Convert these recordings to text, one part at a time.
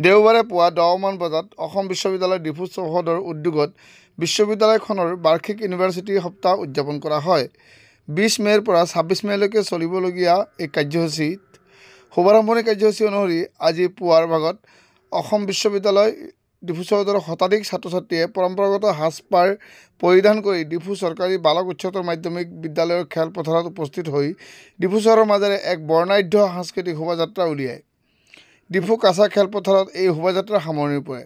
দেওবাৰে পুৱা 10মান বজাত অসম বিশ্ববিদ্যালয় ডিফু চৌহদৰ উদ্যোগত বিশ্ববিদ্যালয়খনৰ বাৰ্ষিক ইউনিভাৰ্চিটি সপ্তাহ উদযাপন কৰা হয়। 20 মে'ৰ পৰা 26 মে'লৈকে চলিবলগীয়া এই কাৰ্যসূচীত শুভাৰম্ভণি কাৰ্যসূচী অনুসৰি আজি পুৱাৰ ভাগত অসম বিশ্ববিদ্যালয় ডিফু চৌহদৰ শতাধিক ছাত্ৰ-ছাত্ৰীয়ে পৰম্পৰাগত সাজপাৰ পৰিধান কৰি ডিফু চৰকাৰী বালক উচ্চতৰ মাধ্যমিক বিদ্যালয়ৰ খেলপথাৰত উপস্থিত হৈ ডিফু চহৰৰ মাজেৰে এক বৰ্ণাঢ্য সাংস্কৃতিক শোভাযাত্ৰা উলিয়ায়। ডিফু কাছা খেলপথাৰত এই শোভাযাত্ৰাৰ সামৰণি পৰে।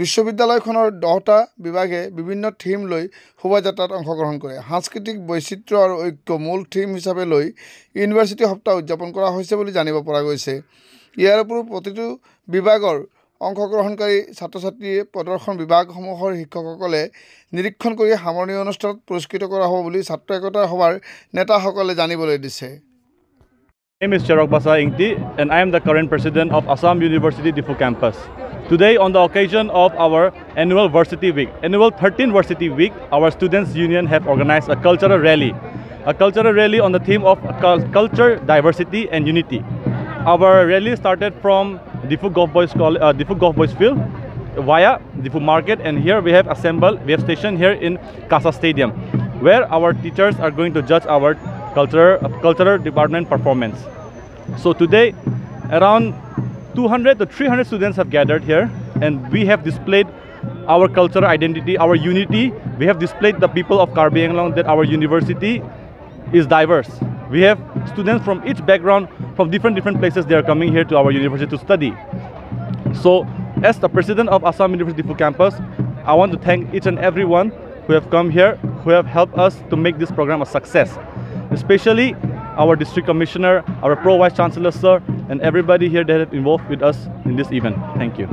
বিশ্ববিদ্যালয়খনৰ 10টা বিভাগে বিভিন্ন থিম লৈ শোভাযাত্ৰাত অংশগ্ৰহণ কৰে। সাংস্কৃতিক বৈচিত্ৰ্য আৰু ঐক্য মূল থিম হিচাপে লৈ ইউনিভাৰ্চিটি সপ্তাহ উদযাপন কৰা হৈছে বুলি জানিব পৰা গৈছে। ইয়াৰ উপৰিও প্ৰতিটো বিভাগৰ অংশগ্ৰহণকাৰী ছাত্ৰ-ছাত্ৰীয়ে প্ৰদৰ্শন বিভাগসমূহৰ শিক্ষকসকলে নিৰীক্ষণ কৰি সামৰণি অনুষ্ঠানত পুৰস্কৃত কৰা হ'ব বুলি ছাত্ৰ একতা সভাৰ নেতাসকলে জানিবলৈ দিছে। My name is Cherok Basa Ingti, and I am the current president of Assam University Diffu campus. Today, on the occasion of our annual Varsity Week, annual 13th Varsity Week, our students' union have organized a cultural rally on the theme of culture, diversity, and unity. Our rally started from Diffu Golf Boys Field via Diffu Market, and here we have stationed here in Kasa Stadium, where our teachers are going to judge our cultural department performance. So today, around 200 to 300 students have gathered here, and we have displayed our cultural identity, our unity. We have displayed the people of Karbi Anglong that our university is diverse. We have students from each background, from different places. They are coming here to our university to study. So, as the president of Assam University Diffu campus, I want to thank each and everyone who have come here, who have helped us to make this program a success. Especially our district commissioner, our pro vice chancellor sir, and everybody here that have involved with us in this event. Thank you.